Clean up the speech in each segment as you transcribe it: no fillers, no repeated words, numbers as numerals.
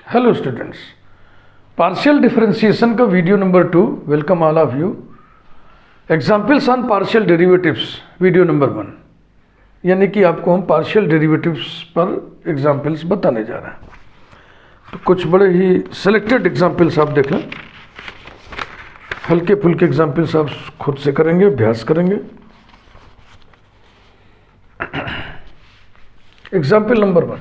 Hello students, partial differentiation का video number 2। Welcome all of you. Examples on partial derivatives video number 1, यानी कि आपको हम partial derivatives पर एग्जाम्पल्स बताने जा रहे हैं। तो कुछ बड़े ही सेलेक्टेड एग्जाम्पल्स आप देख लें, हल्के फुल्के एग्जाम्पल्स आप खुद से करेंगे, अभ्यास करेंगे। एग्जाम्पल नंबर 1,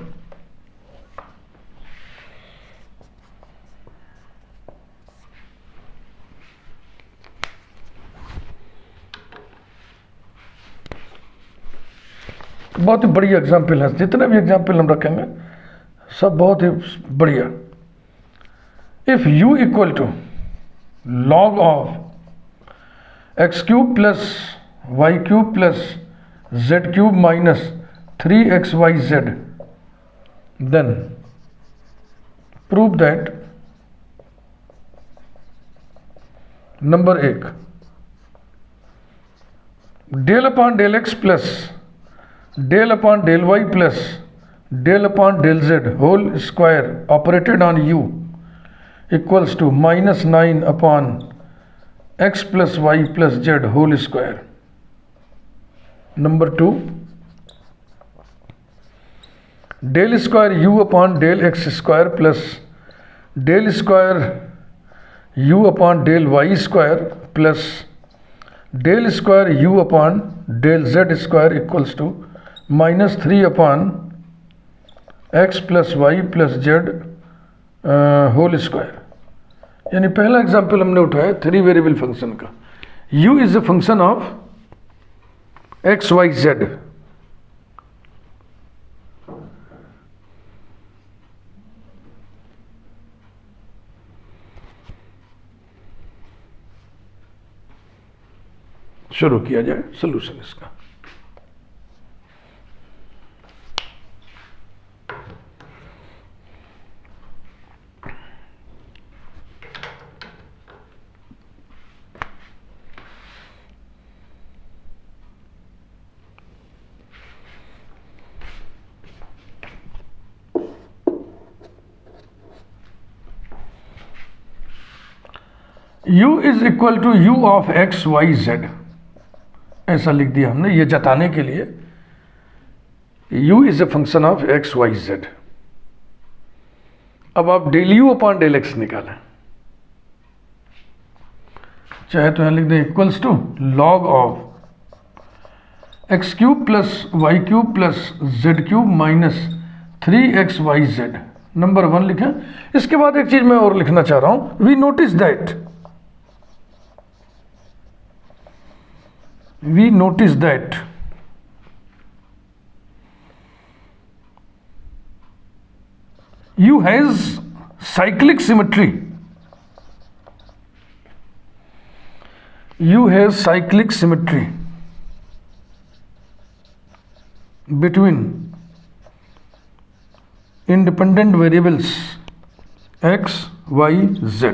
बहुत ही बढ़िया एग्जाम्पल है। जितने भी एग्जाम्पल हम रखेंगे सब बहुत ही बढ़िया। If u equal to log of x cube plus y cube plus z cube minus 3xyz, then prove that number 1, del upon del x plus del upon del y plus del upon del z whole square operated on u equals to -9 upon x plus y plus z whole square. Number 2, del square u upon del x square plus del square u upon del y square plus del square u upon del z square equals to -3 upon x plus y plus z whole square. यानी पहला example हमने उठाया 3 variable function का। u is a function of x y z. शुरू किया जाए solution इसका। u is equal to u of x y z, ऐसा लिख दिया हमने ये जताने के लिए u is a function of x y z. अब आप del u upon del x निकालें, चाहे तो यहां लिख दें equals to log of x cube plus y cube plus z cube minus 3xyz। Number 1 लिखें। इसके बाद एक चीज मैं और लिखना चाह रहा हूं। We notice that u has cyclic symmetry. u has cyclic symmetry between independent variables x, y, z।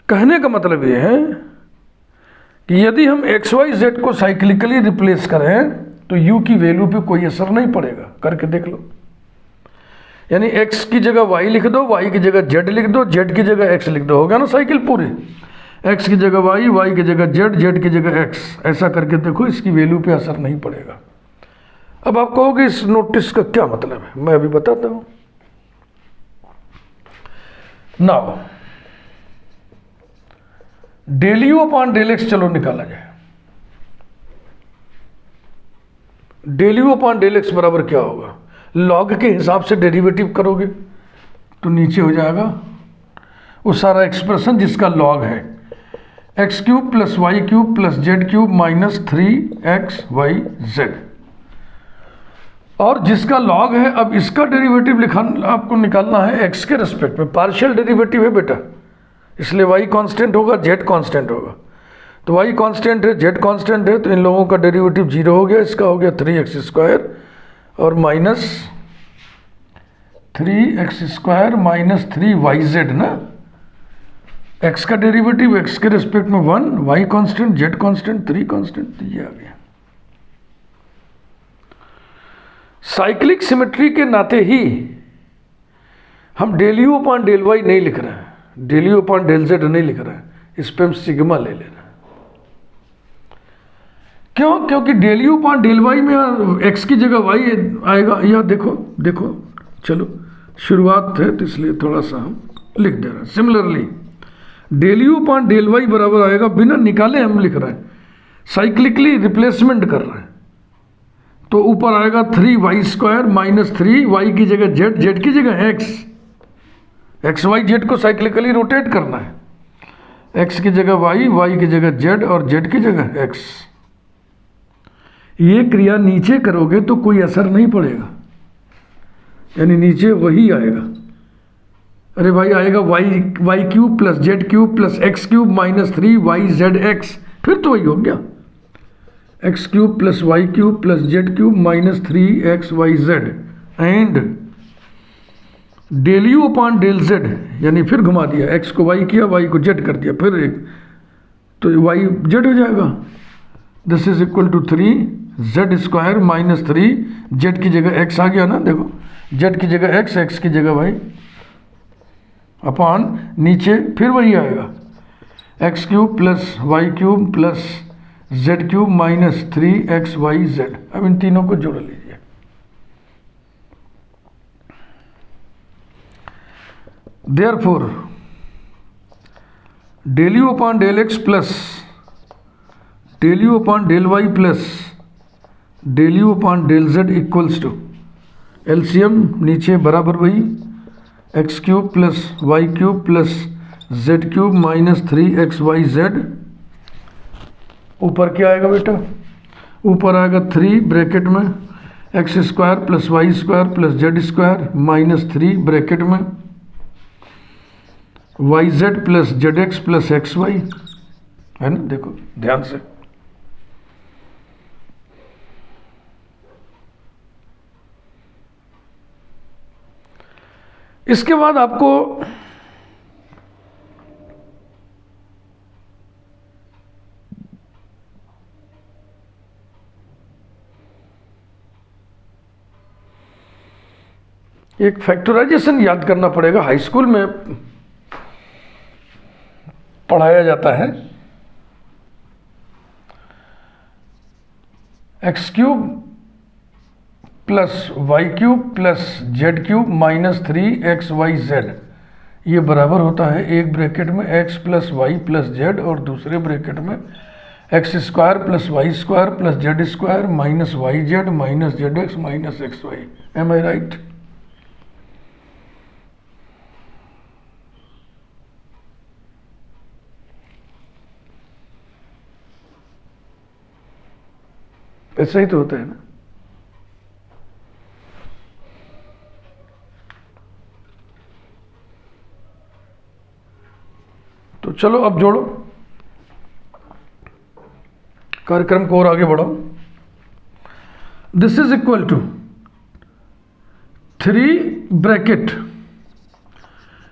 कहने का मतलब यह है कि यदि हम एक्स वाई जेड को साइक्लिकली रिप्लेस करें तो u की वैल्यू पे कोई असर नहीं पड़ेगा। करके देख लो। यानी x की जगह y लिख दो, y की जगह z लिख दो, z की जगह x लिख दो, होगा ना साइकिल पूरी। x की जगह y, y की जगह z की जगह x, ऐसा करके देखो, इसकी वैल्यू पे असर नहीं पड़ेगा। अब आप कहोगे इस नोटिस का क्या मतलब है, मैं अभी बताता हूं। Now del u upon del x चलो निकाला जाए। Del u upon del x बराबर क्या होगा? लॉग के हिसाब से डेरिवेटिव करोगे तो नीचे हो जाएगा वो सारा एक्सप्रेशन जिसका लॉग है x cube plus y cube plus z cube minus 3xyz, और जिसका लॉग है। अब इसका डेरिवेटिव आपको निकालना है एक्स के रेस्पेक्ट में। पार्शियल डेरिवेटिव है बेटा, इसलिए y कांस्टेंट होगा, z कांस्टेंट होगा। तो y कांस्टेंट है, z कांस्टेंट है, तो इन लोगों का डेरिवेटिव 0 हो गया। इसका हो गया 3x² और माइनस 3x² माइनस 3yz ना। x का डेरिवेटिव x के रेस्पेक्ट में 1, y constant, z constant, 3 constant, तो ये आ गया। साइक्लिक सिमेट्री के नाते ही हम del u upon del y नहीं लिख रहे हैं, del u upon del z नहीं लिख रहे हैं, इस पर हम सिग्मा ले रहे हैं। क्यों? क्योंकि del u upon del y में एक्स की जगह वाई आएगा। यह देखो देखो, चलो शुरुआत है तो इसलिए थोड़ा सा हम लिख दे रहे हैं। Similarly del u upon del y बराबर आएगा, बिना निकाले हम लिख रहे हैं, साइक्लिकली रिप्लेसमेंट कर रहे हैं, तो ऊपर आएगा 3y² माइनस 3y की जगह जेड, जेड की जगह एक्स वाई जेड को साइक्लिकली रोटेट करना है, एक्स की जगह वाई, वाई की जगह जेड और जेड की जगह एक्स। ये क्रिया नीचे करोगे तो कोई असर नहीं पड़ेगा, यानी नीचे वही आएगा। अरे भाई आएगा y cube plus z cube plus x cube minus 3yzx, फिर तो वही हो गया, x cube plus y cube plus z cube minus 3xyz and del u upon del z, यानी फिर घुमा दिया, एक्स को वाई किया, वाई को जेड कर दिया, फिर एक तो वाई जेड हो जाएगा। This is equal to 3z² minus 3, z की जगह एक्स आ गया ना, देखो जेड की जगह एक्स, एक्स की जगह वाई, अपॉन नीचे फिर वही आएगा, x cube plus y cube plus z cube minus 3xyz। अब इन तीनों को जोड़ लीजिए, therefore del u upon del x plus del u upon del y plus del u upon del z equals to LCM नीचे बराबर वही, x cube plus y cube plus z cube minus 3xyz। ऊपर क्या आएगा बेटा? ऊपर आएगा 3 bracket में x² plus y² plus z² minus 3 bracket में yz plus zx plus xy, है ना? देखो ध्यान से, इसके बाद आपको एक फैक्टराइजेशन याद करना पड़ेगा, हाई स्कूल में पढ़ाया जाता है। X cube plus y cube plus z cube minus 3xyz, ये बराबर होता है एक ब्रैकेट में x plus y plus z और दूसरे ब्रैकेट में x² plus y² plus z² minus yz minus zx minus xy। Am I right? ऐसा ही तो होता है ना। तो चलो अब जोड़ो, कार्यक्रम को और आगे बढ़ाओ। This is equal to 3 bracket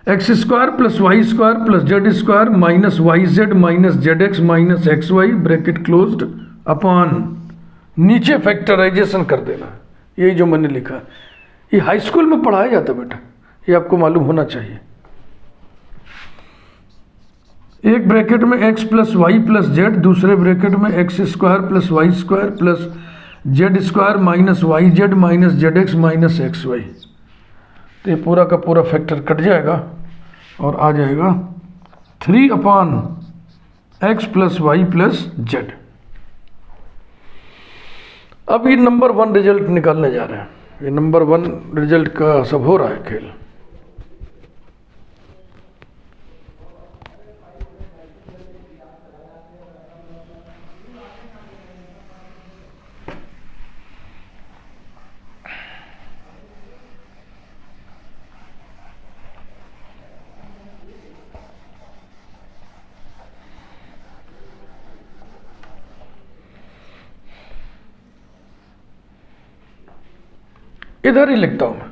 x² plus y² plus z² minus yz minus zx minus xy bracket closed upon, नीचे फैक्टराइजेशन कर देना। यही जो मैंने लिखा, ये हाई स्कूल में पढ़ाया जाता बेटा, ये आपको मालूम होना चाहिए। एक ब्रैकेट में x plus y plus z, दूसरे ब्रैकेट में x² plus y² plus z² minus yz minus zx minus xy। तो ये पूरा का पूरा फैक्टर कट जाएगा और आ जाएगा 3 upon x plus y plus z. अब ये नंबर 1 रिजल्ट निकालने जा रहे हैं, ये नंबर 1 रिजल्ट का सब हो रहा है खेल। इधर ही लिखता हूं मैं,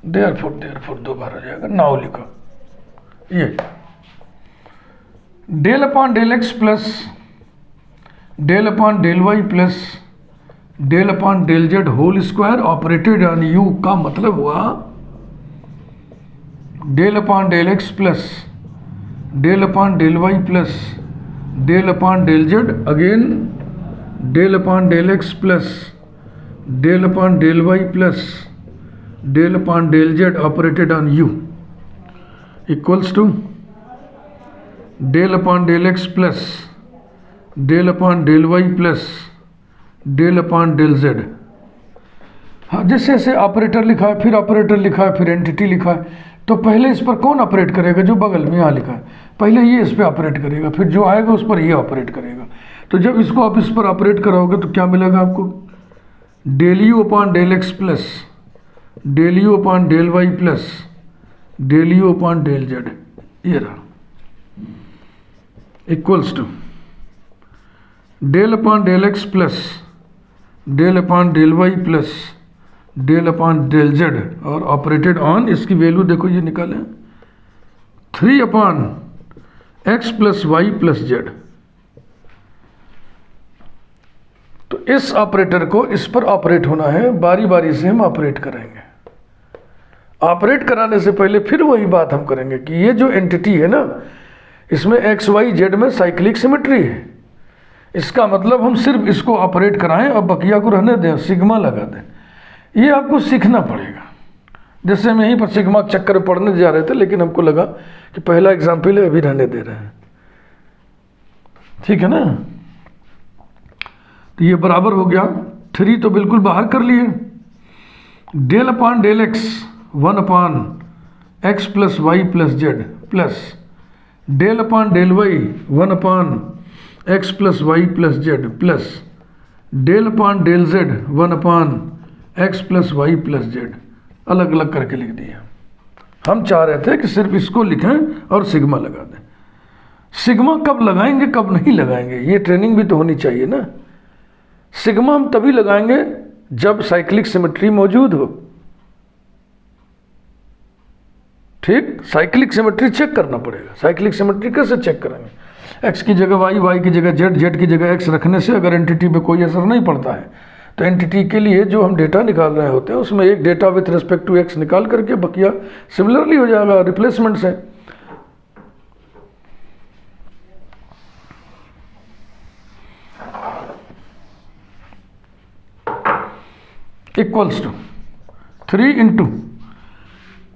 देयरफॉर दो बार आ जाएगा। नाउ लिखो ये del upon del x plus del upon del y plus del upon del z whole square operated on u का मतलब हुआ del upon del x plus del upon del y plus del upon del z again del upon del x plus del upon del y plus del upon del z operated on u equals to del upon del x plus del upon del y plus del upon del z. हाँ, जैसे ऐसे operator लिखा है, फिर operator लिखा है, फिर entity लिखा है, तो पहले इस पर कौन ऑपरेट करेगा? जो बगल में यहाँ लिखा है, पहले ये इस पर ऑपरेट करेगा, फिर जो आएगा उस पर ये ऑपरेट करेगा। तो जब इसको आप इस पर ऑपरेट कराओगे तो क्या मिलेगा आपको? Del u upon del x plus del u upon del y plus del u upon del z, ये रहा, equals to del upon del x plus del upon del y plus del upon del z और operated on, इसकी value देखो ये निकालें 3 upon x plus y plus z. तो इस operator को इस पर ऑपरेट होना है, बारी बारी से हम ऑपरेट करेंगे। ऑपरेट कराने से पहले फिर वही बात हम करेंगे कि ये जो एंटिटी है ना, इसमें एक्स वाई जेड में साइक्लिक सिमेट्री है। इसका मतलब हम सिर्फ इसको ऑपरेट कराएं और बकिया को रहने दें, सिग्मा लगा दें। ये आपको सीखना पड़ेगा। जैसे हम यहीं पर सिग्मा के चक्कर में पढ़ने जा रहे थे, लेकिन हमको लगा कि पहला एग्जाम्पल है, अभी रहने दे रहे हैं, ठीक है ना। तो ये बराबर हो गया 3 तो बिल्कुल बाहर कर लिए, del upon del x 1 upon x plus y plus z plus del upon del y 1 upon x plus y plus z plus del upon del z 1 upon x plus y plus z, अलग अलग करके लिख दिया। हम चाह रहे थे कि सिर्फ इसको लिखें और सिग्मा लगा दें। सिग्मा कब लगाएंगे कब नहीं लगाएंगे, ये ट्रेनिंग भी तो होनी चाहिए ना। सिग्मा हम तभी लगाएंगे जब साइक्लिक सिमेट्री मौजूद हो। ठीक, साइक्लिक सिमेट्री चेक करना पड़ेगा। साइक्लिक सिमेट्री कैसे चेक करेंगे? एक्स की जगह वाई, वाई की जगह जेड, जेड की जगह एक्स रखने से अगर एंटिटी पे कोई असर नहीं पड़ता है, तो एंटिटी के लिए जो हम डेटा निकाल रहे होते हैं उसमें एक data with respect to x निकाल करके बकिया सिमिलरली हो जाएगा रिप्लेसमेंट से। इक्वल्स टू 3 इंटू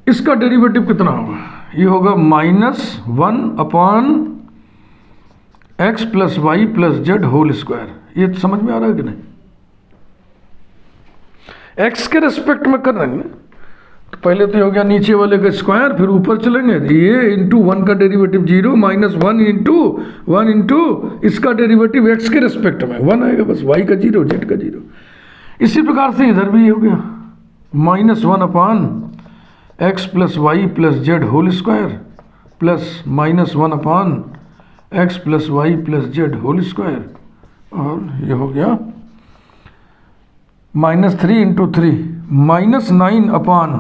इसका डेरिवेटिव कितना होगा? ये होगा -1 upon x plus y plus z whole square. ये समझ में आ रहा है कि नहीं? एक्स के रेस्पेक्ट में कर रहे हैं ना, तो पहले तो ये हो गया नीचे वाले का स्क्वायर, फिर ऊपर चलेंगे, ये इंटू 1 का डेरिवेटिव 0 -1 इंटू 1 इंटू इसका डेरिवेटिव एक्स के रेस्पेक्ट में 1 आएगा, बस वाई का 0 जेड का 0। इसी प्रकार से इधर भी हो गया -1 upon x plus y plus z whole square plus -1 upon x plus y plus z whole square, और ये हो गया -3 into 3 -9 upon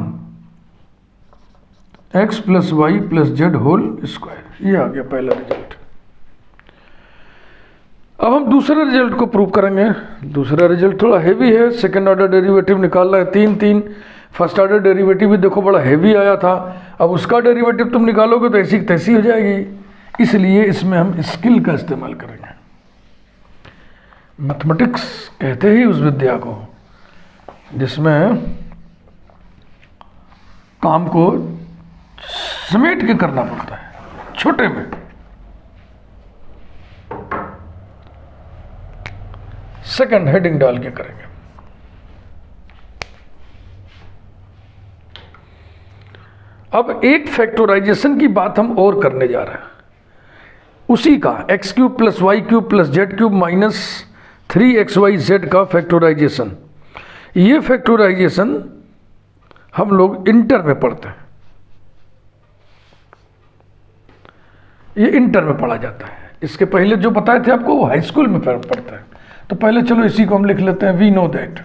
x plus y plus z whole square. ये आ गया पहला रिजल्ट। अब हम दूसरे रिजल्ट को प्रूव करेंगे। दूसरा रिजल्ट थोड़ा हैवी है, सेकंड ऑर्डर डेरिवेटिव निकालना है 3। फर्स्ट ऑर्डर डेरिवेटिव भी देखो बड़ा हैवी आया था, अब उसका डेरिवेटिव तुम निकालोगे तो ऐसी तैसी हो जाएगी। इसलिए इसमें हम स्किल का इस्तेमाल करेंगे। मैथमेटिक्स कहते ही उस विद्या को जिसमें काम को समेट के करना पड़ता है, छोटे में। सेकंड हेडिंग डाल के करेंगे। अब एक फैक्टराइजेशन की बात हम और करने जा रहे हैं, उसी का x³ plus y³ plus z³ minus 3xyz का फैक्टराइजेशन। ये फैक्टराइजेशन हम लोग इंटर में पढ़ते हैं, ये इंटर में पढ़ा जाता है। इसके पहले जो बताए थे आपको वो हाई स्कूल में पढ़ते हैं। तो पहले चलो इसी को हम लिख लेते हैं। We know that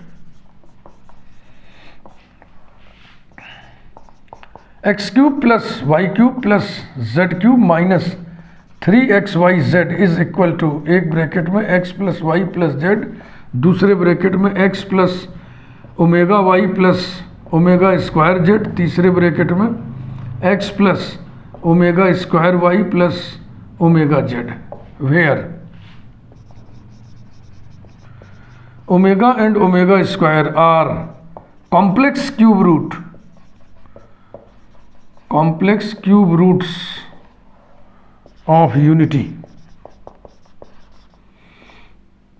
x³ plus y³ plus z³ minus 3xyz is equal to, एक ब्रैकेट में x plus y plus z, दूसरे ब्रैकेट में x plus omega y plus omega square z, तीसरे ब्रैकेट में x plus omega square y plus omega z, where omega and omega square are complex cube roots of unity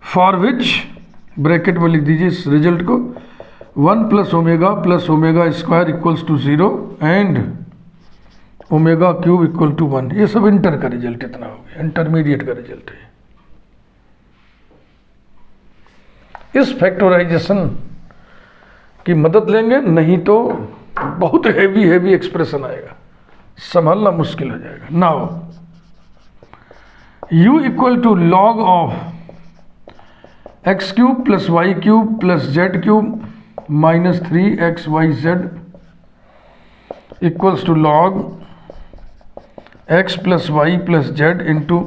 for which, bracket में लिख दीजिए इस result को, 1 plus omega square equals to 0 and omega cube equal to 1। ये सब inter का result इतना हो गया, इंटरमीडिएट का रिजल्ट है। इस फैक्टराइजेशन की मदद लेंगे, नहीं तो बहुत हैवी एक्सप्रेशन आएगा, संभालना मुश्किल हो जाएगा। Now u equal to log of x cube plus y cube plus z cube minus 3xyz equals to log x plus y plus z into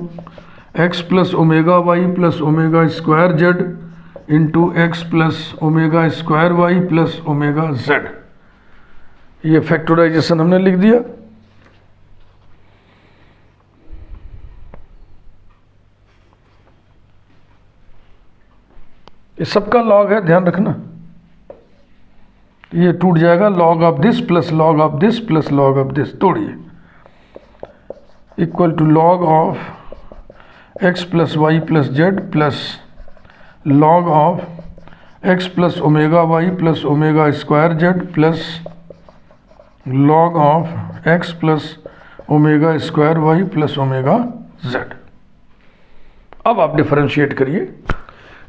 x plus omega y plus omega square z into x plus omega square y plus omega z. ये factorization हमने लिख दिया। ये सबका log है, ध्यान रखना। ये टूट जाएगा, log of this plus log of this plus log of this, तोड़िए, equal to log of x plus y plus z plus log of x plus omega y plus omega square z plus log of x plus omega square y plus omega z. अब आप differentiate करिए,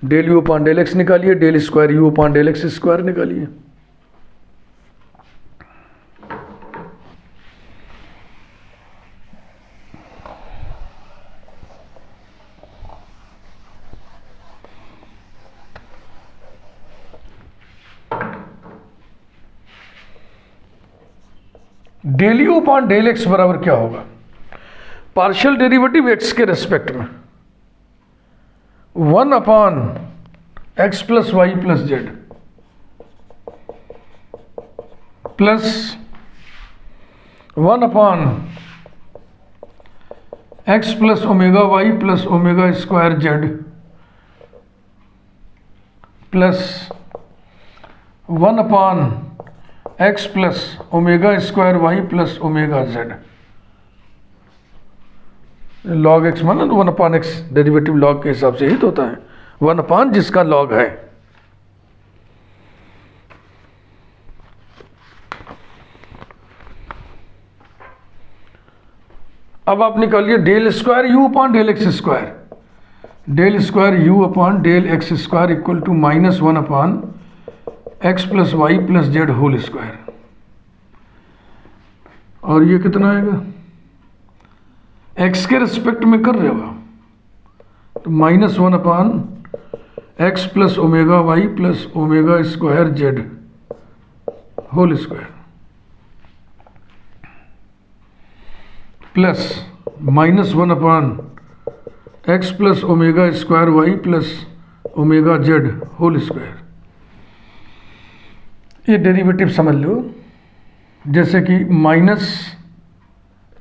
del u upon del x निकालिए, del square u upon del x square निकालिए। Del u upon del x बराबर क्या होगा? Partial derivative x के respect में 1 upon x plus y plus z plus 1 upon x plus omega y plus omega square z plus 1 upon x plus omega square y plus omega z. Log x माना तो 1 upon x derivative log के हिसाब से ही तो होता है, 1 upon जिसका log है। अब आप निकालिए del square u upon del x square, del square u upon del x square equal to minus 1 upon x plus y plus z whole square. और ये कितना आएगा? एक्स के रिस्पेक्ट में कर रहे हो तो minus 1 upon x plus omega y plus omega square z whole square plus minus 1 upon x plus omega square y plus omega z whole square. ये डेरिवेटिव समझ लो, जैसे कि माइनस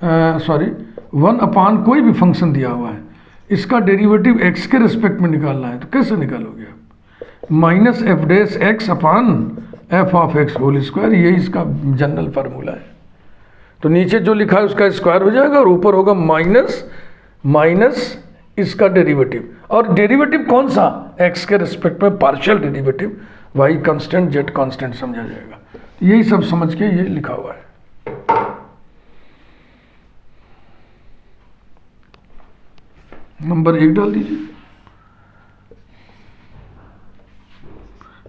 1 अपॉन कोई भी फंक्शन दिया हुआ है, इसका डेरिवेटिव एक्स के रिस्पेक्ट में निकालना है, तो कैसे निकालोगे आप? Minus f dash x upon f of x whole square, यही इसका जनरल फार्मूला है। तो नीचे जो लिखा है उसका स्क्वायर हो जाएगा और ऊपर होगा माइनस इसका डेरिवेटिव। और डेरिवेटिव कौन सा? एक्स के रिस्पेक्ट में partial derivative, y constant z constant समझा जाएगा। यही सब समझ के ये लिखा हुआ है। नंबर 1 डाल दीजिए।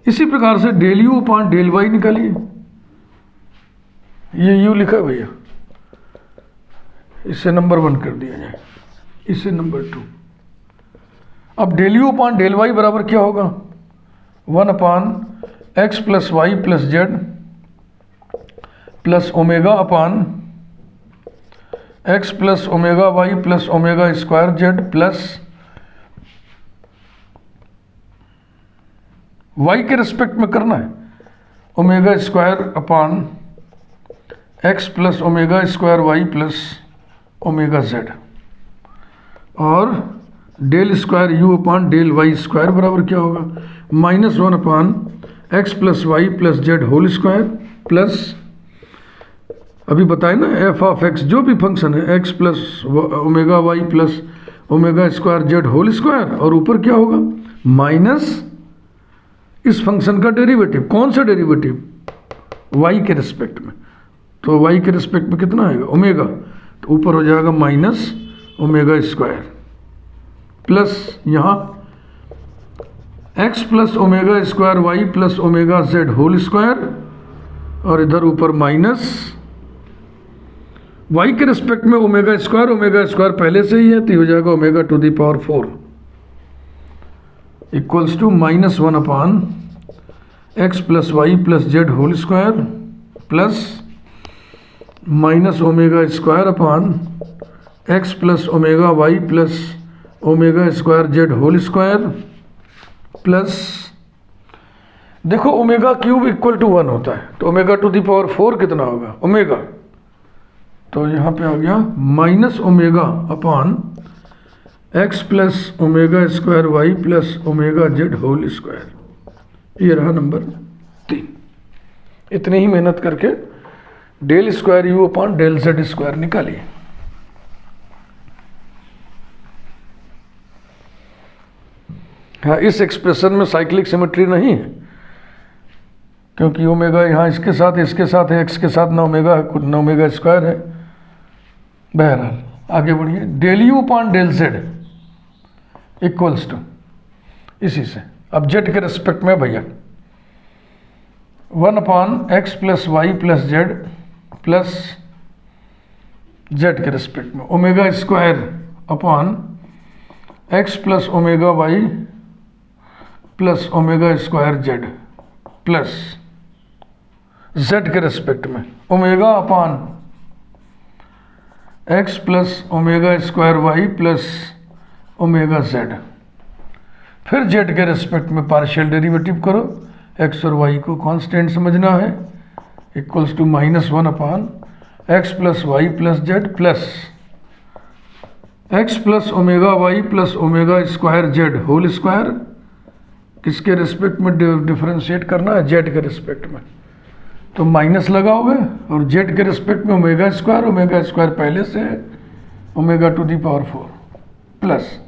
इसी प्रकार से del u upon del y निकालिए। ये यू लिखा है भैया, इसे नंबर 1 कर दिया जाए, इसे नंबर 2। अब del u upon del y बराबर क्या होगा? 1 upon x plus y plus z plus omega upon x plus omega y plus omega square z plus y के रिस्पेक्ट में करना है omega square upon x plus omega square y plus omega z, और del square u upon del y square बराबर क्या होगा -1 upon x plus y plus z whole square plus, अभी बताए ना एफ ऑफ एक्स जो भी फंक्शन है x plus omega y plus omega square z whole square, और ऊपर क्या होगा माइनस इस फंक्शन का डेरिवेटिव। कौन सा डेरिवेटिव? वाई के रिस्पेक्ट में। तो वाई के रिस्पेक्ट में कितना आएगा ओमेगा, तो ऊपर हो जाएगा माइनस ओमेगा स्क्वायर प्लस यहाँ x plus omega square y plus omega z whole square, और इधर ऊपर माइनस वाई के रिस्पेक्ट में ओमेगा स्क्वायर पहले से ही है तो हो जाएगा omega to the power 4 equals to -1 upon x plus y plus z whole square plus minus omega square upon x plus omega y plus omega square z whole square plus, देखो omega cube equal to 1 होता है तो omega to the power 4 कितना होगा omega, तो यहाँ पे आ गया minus omega upon x plus omega square y plus omega z whole square. ये रहा नंबर 3। इतनी ही मेहनत करके del square u upon del z square निकालिए। हाँ, इस एक्सप्रेशन में साइक्लिक सिमेट्री नहीं है क्योंकि ओमेगा यहाँ इसके साथ है, एक्स के साथ ना ओमेगा है कुछ ना ओमेगा स्क्वायर है। बहरहाल आगे बढ़िए, del u upon del z equals to इसी से, अब जेड के रिस्पेक्ट में भैया 1 upon x plus y plus z plus z के रिस्पेक्ट में omega square upon x plus omega y plus omega square z plus z के respect में omega upon x plus omega square y plus omega z, फिर z के respect में partial derivative करो, x और y को constant समझना है, equals to -1 upon x plus y plus z plus x plus omega y plus omega square z whole square, किसके respect में डिफरेंशिएट करना है जेड के रिस्पेक्ट में, तो माइनस लगाओगे और जेड के रिस्पेक्ट में ओमेगा स्क्वायर पहले से है omega to the power 4 plus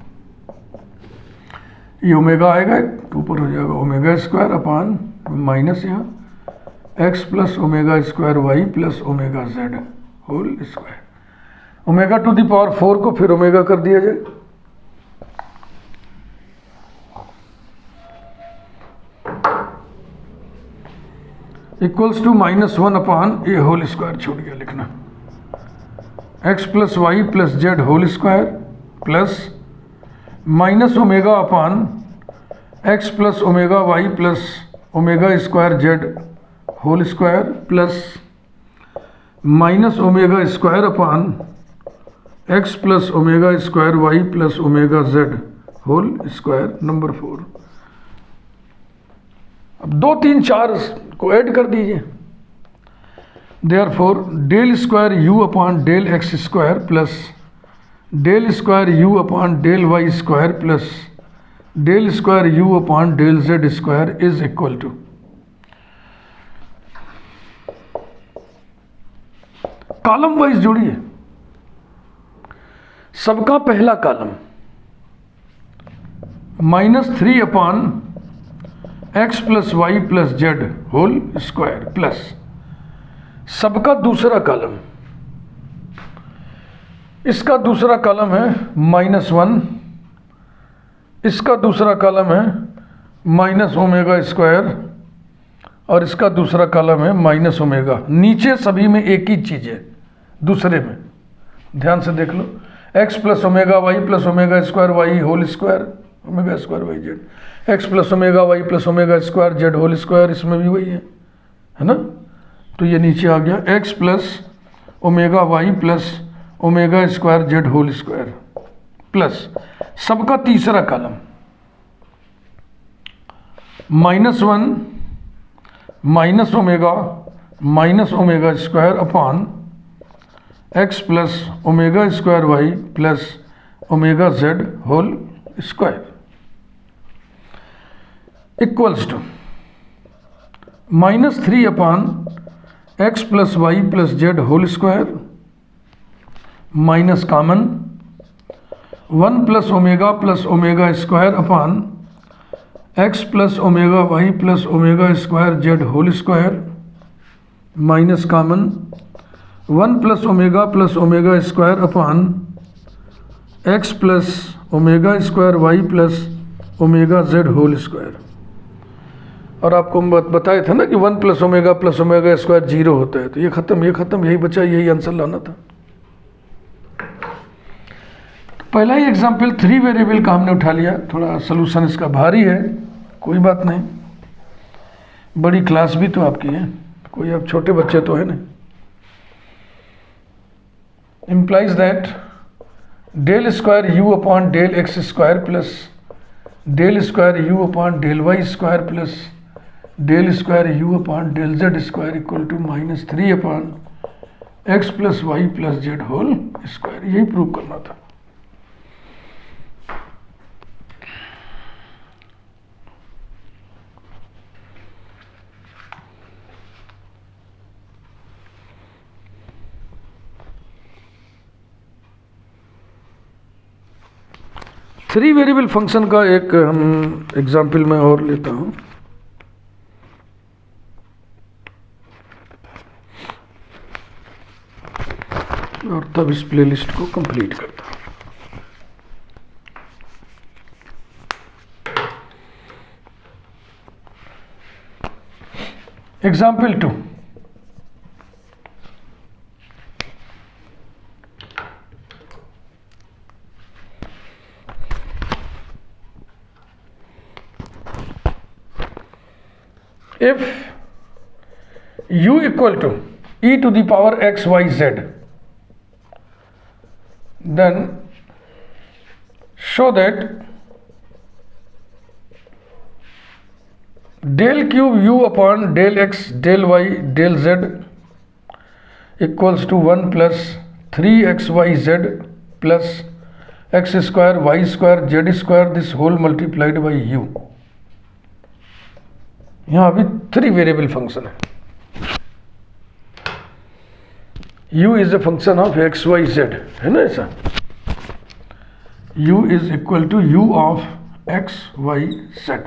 ये ओमेगा आएगा ऊपर हो जाएगा ओमेगा स्क्वायर अपॉन माइनस यहाँ x plus omega square y plus omega z whole square, omega to the power 4 को फिर ओमेगा कर दिया जाए, इक्वल्स टू -1 अपॉन ये होल स्क्वायर छूट गया लिखना, x plus y plus z whole square plus minus omega upon x plus omega y plus omega square z whole square plus minus omega square upon x plus omega square y plus omega z whole square number 4। अब 2, 3, 4 को add कर दीजिए, therefore del square u upon del x square plus del square u upon del y square plus del square u upon del z square is equal to, column wise जोड़िए, सबका पहला column -3 upon x plus y plus z whole square plus सबका दूसरा column, इसका दूसरा column है -1, इसका दूसरा कॉलम है माइनस ओमेगा स्क्वायर और इसका दूसरा कॉलम है माइनस ओमेगा। नीचे सभी में एक ही चीज़ है, दूसरे में ध्यान से देख लो, x plus omega y plus omega square y whole square omega square y z, x plus omega y plus omega square z whole square, इसमें भी वही है ना। तो ये नीचे आ गया x plus omega y plus omega square z whole square plus सबका तीसरा column -1 minus omega square upon x plus omega square y plus omega z whole square equals to -3 upon x plus y plus z whole square minus common 1 plus omega square upon x plus omega y plus omega square z whole square minus common 1 plus omega square upon x plus omega square y plus omega z whole square. और आपको बताया था ना कि 1 plus omega square 0 होता है, तो ये खत्म यही बचा, यही आंसर लाना था। तो पहला ही एग्जाम्पल 3 वेरिएबल का हमने उठा लिया, थोड़ा सोल्यूशन इसका भारी है, कोई बात नहीं, बड़ी क्लास भी तो आपकी है, कोई आप छोटे बच्चे तो है नहीं। Implies that del square u upon del x square plus del square u upon del y square plus del square u upon del z square equal to -3 upon x plus y plus z whole square, यही prove करना था। Three variable function का एक हम example में और लेता हूं। और तब इस प्लेलिस्ट को कंप्लीट करता हूं। Example 2, if u equal to e to the power x y z, then show that del cube u upon del x del y del z equals to 1 plus 3xyz plus x square y square z square this whole multiplied by u। यहाँ अभी 3 variable function है। u is a function of x y z, है ना ऐसा। u is equal to u of x y z,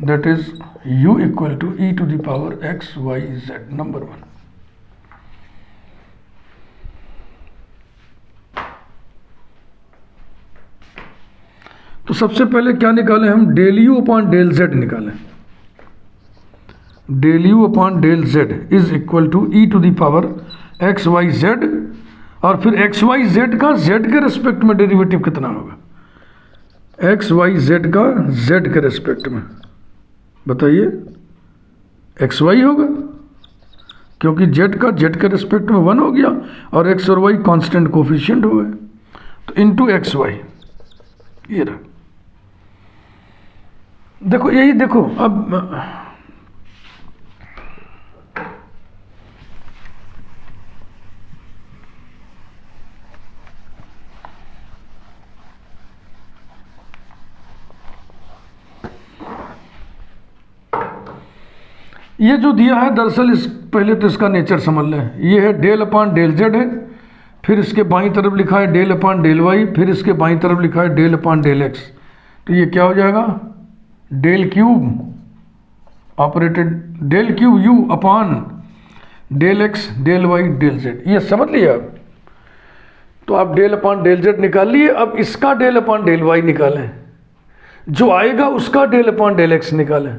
that is u equal to e to the power x y z, number 1। तो सबसे पहले क्या निकालें हम, del u upon del z निकालें। Del u upon del z is equal to e to the power x y z, और फिर x y z का z के रेस्पेक्ट में डेरिवेटिव कितना होगा, एक्स वाई जेड का z के रेस्पेक्ट में, बताइए, एक्स वाई होगा, क्योंकि z का z के रेस्पेक्ट में 1 हो गया और x और y कांस्टेंट कोफिशिएंट हो गए, तो इनटू एक्स वाई, ये रहा। देखो यही देखो, अब ये जो दिया है दरअसल इस पहले तो इसका नेचर समझ लें। ये है डेल अपॉन डेल जेड है, फिर इसके बाईं तरफ लिखा है डेल अपॉन डेल वाई, फिर इसके बाईं तरफ लिखा है डेल अपॉन डेल एक्स, तो ये क्या हो जाएगा, del cube operated del cube u upon del x del y del z, ये समझ लिया आप। तो आप डेल अपॉन डेल जेड निकाल लिए, अब इसका डेल अपॉन डेल वाई निकालें, जो आएगा उसका डेल अपॉन डेल एक्स निकालें।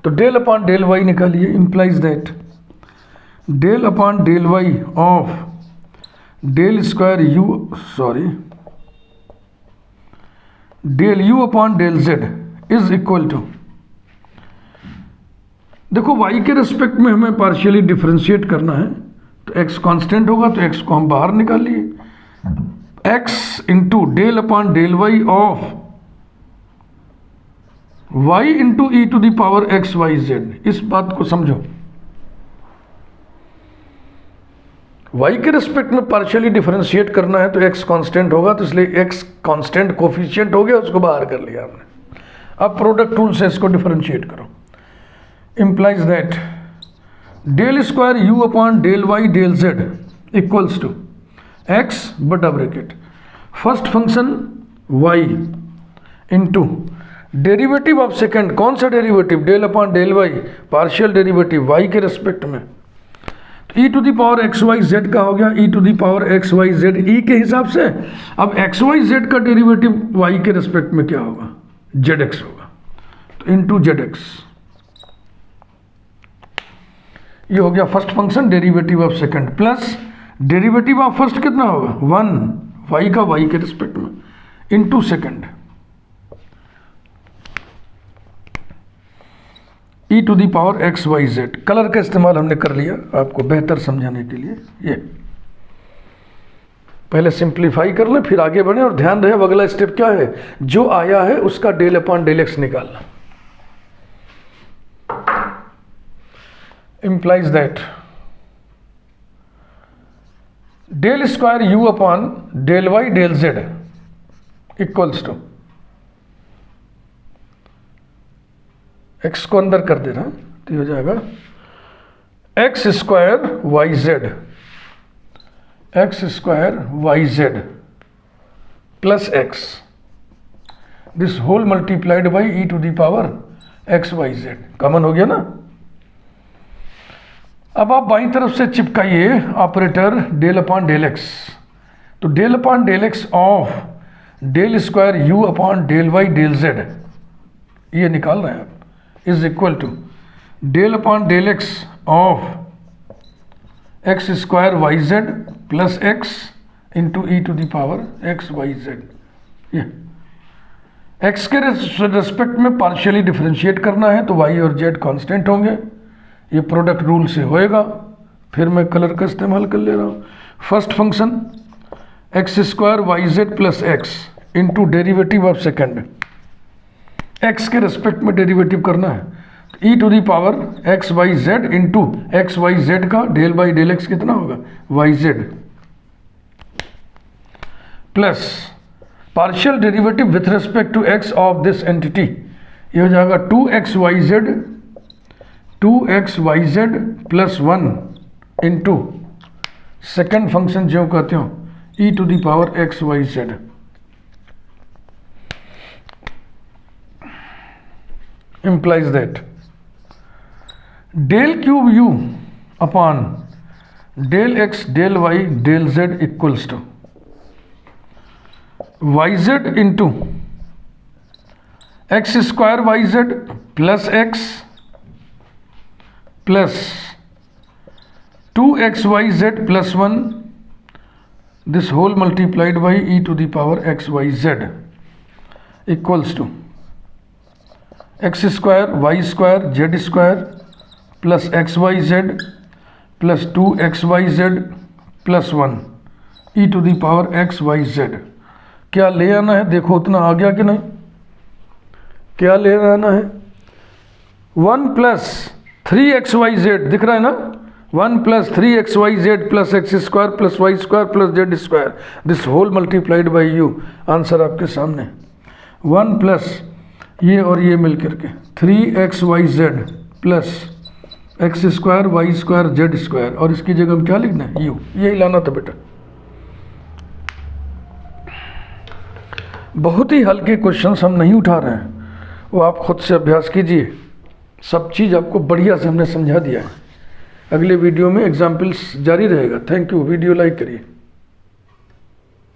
तो डेल अपॉन डेल वाई निकालिए, implies that del upon del y of del square u del u upon del z is equal to, देखो y के respect में हमें पार्शियली डिफरेंशिएट करना है, तो x कांस्टेंट होगा तो x को हम बाहर निकाल लिए, x into del upon del y of y into e to the power x y z. इस बात को समझो, y के रिस्पेक्ट में पार्शियली डिफरेंशिएट करना है तो x कांस्टेंट होगा, तो इसलिए x कांस्टेंट कोफिशिएंट हो गया, उसको बाहर कर लिया हमने। अब प्रोडक्ट रूल से इसको डिफरेंशिएट करो। Implies that del square u upon del y del z equals to x बटा bracket first function y into derivative of second. कौन सा derivative? Del upon del y, partial derivative y के respect में। E to the power x y z का हो गया e to the power x y z e के हिसाब से। अब एक्स वाई जेड का डेरिवेटिव वाई के रिस्पेक्ट में क्या होगा? जेड एक्स होगा, तो इनटू जेड एक्स। ये हो गया first function derivative of second, plus derivative of first कितना होगा? 1 वाई का वाई के रिस्पेक्ट में into second e to the power x y z. Colour का इस्तेमाल हमने कर लिया आपको बेहतर समझाने के लिए। ये पहले सिंप्लीफाई कर लें फिर आगे बढ़े, और ध्यान रहे अब अगला स्टेप क्या है, जो आया है उसका डेल अपॉन डेल एक्स निकालना। Implies that del square u upon del y del z equals to, x को अंदर कर देना तो हो जाएगा x square y z, x square y z plus x, this whole multiplied by e to the power x y z. Common हो गया ना। अब आप बाईं तरफ से चिपकाइए operator del upon del x, तो del upon del x of del square u upon del y del z ये निकाल रहे हैं आप, is equal to del upon del x of x square y z plus x into e to the power x y z. ये x के respect में partially differentiate करना है तो वाई और जेड कांस्टेंट होंगे, ये प्रोडक्ट रूल से होएगा। फिर मैं कलर का इस्तेमाल कर ले रहा हूँ। First function x square y z plus x into derivative of second, x के रेस्पेक्ट में डेरिवेटिव करना है e to the power x y z into x y z का डेल बाई डेल एक्स कितना होगा? Y z plus partial derivative with respect to x of this entity, ये हो जाएगा 2x y z plus 1 into second function जो कहते हो e to the power x y z. implies that del cube u upon del x del y del z equals to yz into x square yz plus x plus 2xyz plus 1 this whole multiplied by e to the power xyz equals to x square y square z square plus x y z plus 2xyz plus 1 e to the power x y z. क्या ले आना है? देखो उतना आ गया कि नहीं? क्या ले आना है? 1 प्लस 3xyz दिख रहा है ना, 1 plus 3xyz plus x square plus y square plus z square, this whole multiplied by u. Answer आपके सामने 1 प्लस ये और ये मिल करके 3xyz plus x square y square z square, और इसकी जगह में क्या लिखना है? यू। यही लाना था बेटा। बहुत ही हल्के क्वेश्चंस हम नहीं उठा रहे हैं, वो आप खुद से अभ्यास कीजिए। सब चीज़ आपको बढ़िया से हमने समझा दिया है। अगले वीडियो में एग्जाम्पल्स जारी रहेगा। Thank you. वीडियो लाइक करिए।